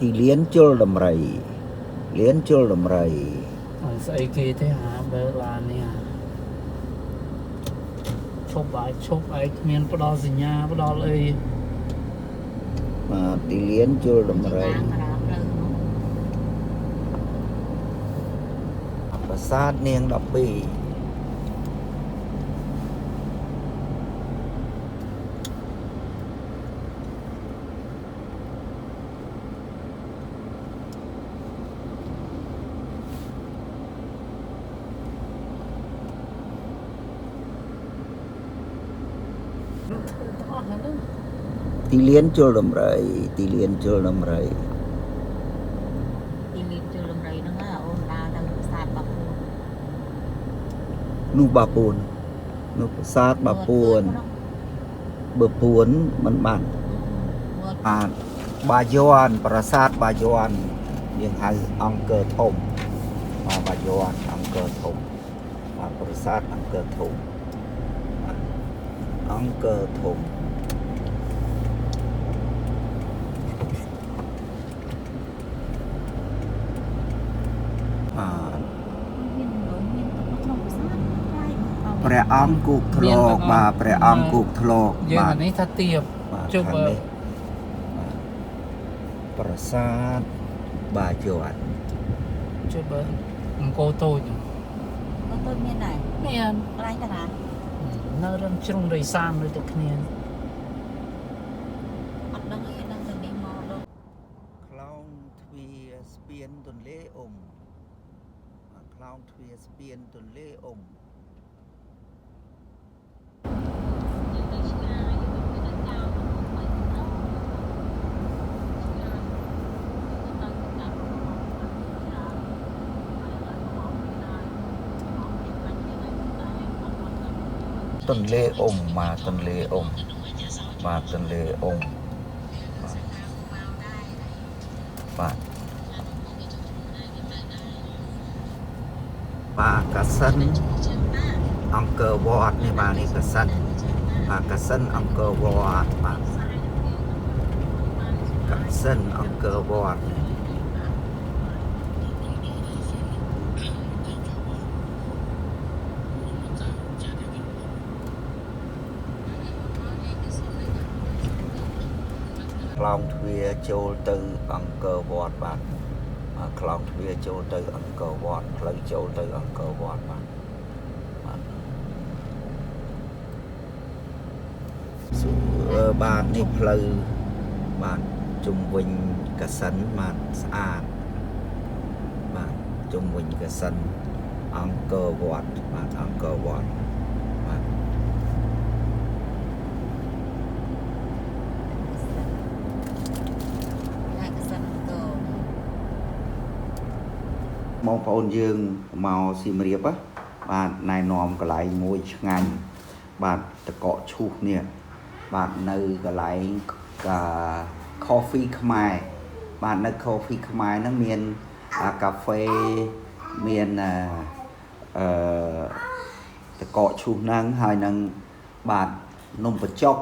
ទីលៀនជលដំរីលៀនជលដំរីស្អីគេទេហាបើឡាននេះឈប់បាយឈប់អីគ្មានផ្ដល់សញ្ញាផ្ដល់អីបាទទីលៀនជលដំរីប្រាសាទនាង12ទីលៀនជលដំរីទីលៀនជលដំរីទីលៀនជលដំរីហ្នឹងអូនដើរទៅប្រាសាទបាពួននោះបាពួននោះប្រាសាទបាពួនបើពួនមិនបានបាទបាយ័នប្រាសាទបាយ័នយើងហៅអង្គរធំបាទបាយ័នអង្គរធំបាទប្រាសាទអង្គរធំអង្គរធំព្រះអង្គគូកធ្លោកបាទព្រះអង្គគូកធ្លោកបាទនេះថាទៀបជុំប្រាសាទបាយ័នជុំអង្គរតូចមានដែរមានកន្លែងតារានៅរឹងជ្រុងដីសាមដូចតែគ្នាអត់ដឹងទេដឹងតែនេះមកដល់ខ្លោងទ្វារស្ពានទន្លេអ៊ុំខ្លោងទ្វារស្ពានទន្លេអ៊ុំទន្លេអ៊ុំបាទទន្លេអ៊ុំបាទទន្លេអ៊ុំបាទបាទកាសិនអង្គរវត្តនេះបាទនេះកាសិនបាទកាសិនអង្គរវត្តបាទកាសិនអង្គរវត្តខ្លោងទ្វារចូលទៅអង្គរវត្តបាទខ្លោងទ្វារចូលទៅអង្គរវត្តផ្លូវចូលទៅអង្គរវត្តបាទបាទនេះផ្លូវបាទជុំវិញកាសិនបាទស្អាតបាទជុំវិញកាសិនអង្គរវត្តបាទអង្គរវត្តបាទបងប្អូនយើងមកសៀមរាបបាទណែនាំកន្លែងមួយឆ្ងាញ់បាទតកកឈូសនេះបាទនៅកន្លែងcoffee ខ្មែរបាទនៅ coffee ខ្មែរហ្នឹងមានកាហ្វេមានតកកឈូសហ្នឹងហើយនឹងបាទនំបញ្ចុក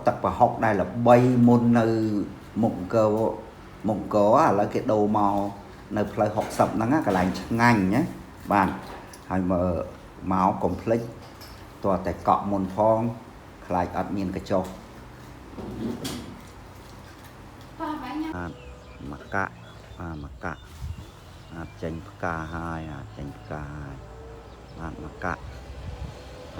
ទឹកប្រហុកដែលល្បីមុននៅមុខអង្គរឥឡូវគេដូរមកនៅផ្លូវ60ហ្នឹងកន្លែងឆ្ងាញ់ណាបាទហើយមកកុំភ្លេចតើតែកក់មុនផងខ្លាចអត់មានកញ្ចុះបាទមកកាក់អាចចេញផ្កាហើយបាទមកកាក់ប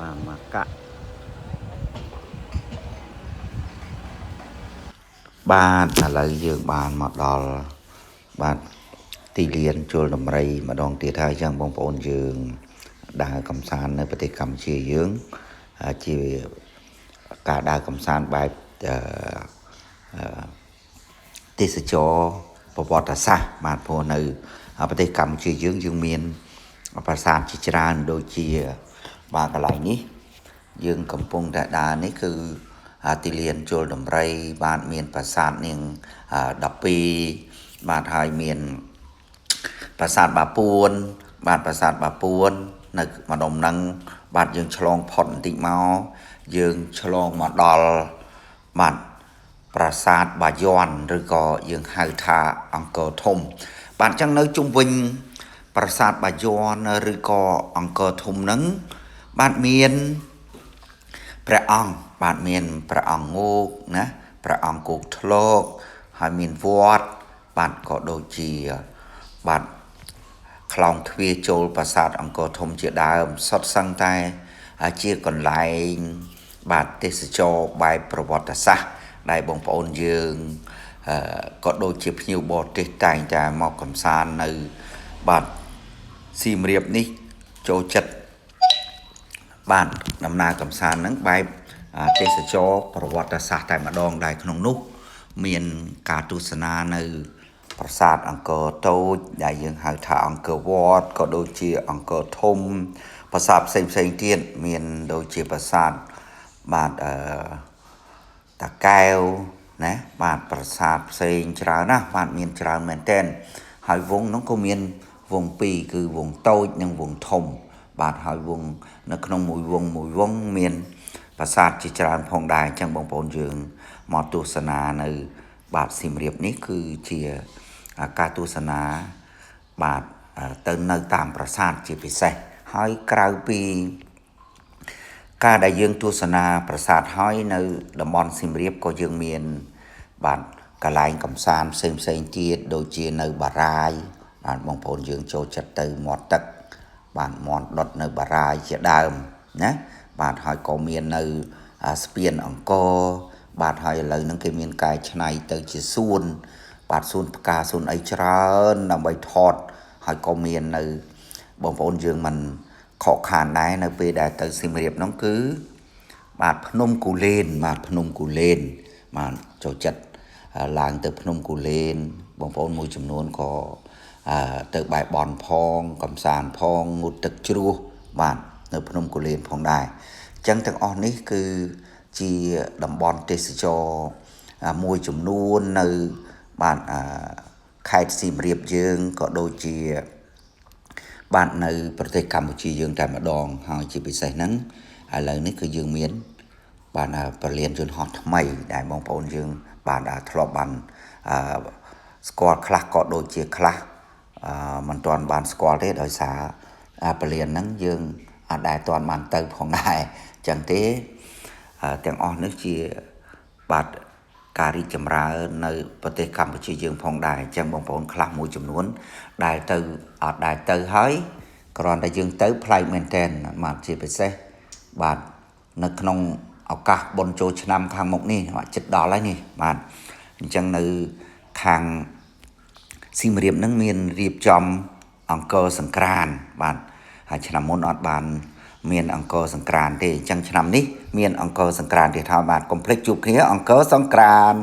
ាទឥឡូវយើងបានមកដល់បាទទីលានជលដំរីម្ដងទៀតហើយចឹងបងប្អូនយើងដើរកំសាន្តនៅប្រទេសកម្ពុជាយើងជាការដើរកំសាន្តបែបទេសចរប្រវត្តិសាស្ត្របាទព្រោះនៅប្រទេសកម្ពុជាយើងមានប្រាសាទជាច្រើនដូចជាបាទកន្លែងនេះយើងកំពុងតែដើរនេះគឺទីលានជលដំរីបាទមានប្រាសាទនាង12បាទហើយមានប្រាសាទបាពួនបាទប្រាសាទបាពួននៅម្ដុំហ្នឹងបាទយើងឆ្លងផុតបន្តិចមកយើងឆ្លងមកដល់បាទ ប្រាសាទបាយ័នឬក៏យើងហៅថាអង្គរធំបាទអញ្ចឹងនៅជុំវិញប្រាសាទបាយ័នឬក៏អង្គរធំហ្នឹងបាទមានព្រះអង្គបាទមានព្រះអង្គងោកណាព្រះអង្គគោកធ្លកហើយមានវត្តបាទក៏ដូចជាបាទខ្លោងទ្វារចូលប្រាសាទអង្គរធំជាដើមសុទ្ធសឹងតែជាកន្លែងបាទទេសចរបែបប្រវត្តិសាស្ត្រដែលបងប្អូនយើងក៏ដូចជាភ្ញៀវបរទេសតែងតែមកកំសាន្តនៅបាទសៀមរាបនេះចូលចិត្តបាទដំណើរកំសាន្តហ្នឹងបែបទេសចរប្រវត្តិសាស្ត្រតែម្ដងដែរក្នុងនោះមានការទស្សនានៅប្រាសាទអង្គរតូចដែលយើងហៅថាអង្គរវត្តក៏ដូចជាអង្គរធំប្រាសាទផ្សេងទៀតមានដូចជាប្រាសាទបាទតាកែវណាបាទប្រាសាទផ្សេងច្រើនណាស់បាទមានច្រើនមែនទែនហើយវងនោះក៏មានវង2គឺវងតូចនិងវងធំបាទហើយវងនៅក្នុងមួយវងមានប្រាសាទជាច្រើនផងដែរអញ្ចឹងបងប្អូនយើងមកទស្សនានៅបាទសៀមរាបនេះគឺជាការទស្សនាបាទទៅនៅតាមប្រាសាទជាពិសេសហើយក្រៅពីការដែលយើងទស្សនាប្រាសាទហើយនៅតំបន់សៀមរាបក៏យើងមានបាទកន្លែងកំសាន្តផ្សេងទៀតដូចជានៅបារាយបាទបងប្អូនយើងចូលចិត្តទៅមាត់ទឹកបាទមាត់ដុតនៅបារាយជាដើមណាបាទហើយក៏មាននៅស្ពានអង្គរបាទហើយឥឡូវហ្នឹងគេមានកែច្នៃទៅជាសួនបាទសួនផ្កាសួនអីច្រើនដើម្បីថតហើយក៏មាននៅបងប្អូនយើងមិនខកខានដែរនៅពេលដែលទៅសៀមរាបហ្នឹងគឺបាទភ្នំគូលែនបាទភ្នំគូលែនបាទចូលចិត្តឡើងទៅភ្នំគូលែនបងប្អូនមួយចំនួនក៏ទៅបែបបនផងកំសាន្តផងងូតទឹកជ្រោះបាទនៅភ្នំគូលែនផងដែរអញ្ចឹងទាំងអស់នេះគឺជាតំបន់ទេសចរមួយចំនួននៅបាទខេត្តសៀមរាបយើងក៏ដូចជាបាទនៅប្រទេសកម្ពុជាយើងតែម្ដងហើយជាពិសេសហ្នឹងឥឡូវនេះគឺយើងមានបាទពលានយន្តហោះថ្មីដែលបងប្អូនយើងបាទធ្លាប់បានស្គាល់ខ្លះក៏ដូចជាខ្លះមិនទាន់បានស្គាល់ទេដោយសារពលានហ្នឹងយើងអត់ដែលទាន់បានទៅផងដែរអញ្ចឹងទេទាំងអស់នេះជាបាទការរីកចម្រើននៅប្រទេសកម្ពុជាយើងផងដែរអញ្ចឹងបងប្អូនខ្លះមួយចំនួនដែលទៅអត់ដែលទៅហើយគ្រាន់តែយើងទៅប្លែកមែនទែនបាទជាពិសេសបាទនៅក្នុងឱកាសបុណ្យចូលឆ្នាំខាងមុខនេះជិតដល់ហើយនេះបាទអញ្ចឹងនៅខាងសៀមរាបហ្នឹងមានរៀបចំអង្គរសង្ក្រាន្តបាទហើយឆ្នាំមុនអត់បានមានអង្គរសង្ក្រាន្តទេអញ្ចឹងឆ្នាំនេះមានអង្គរសង្ក្រាន្តទៀតហើយបាទកុំភ្លេចជួបគ្នាអង្គរសង្ក្រាន្ត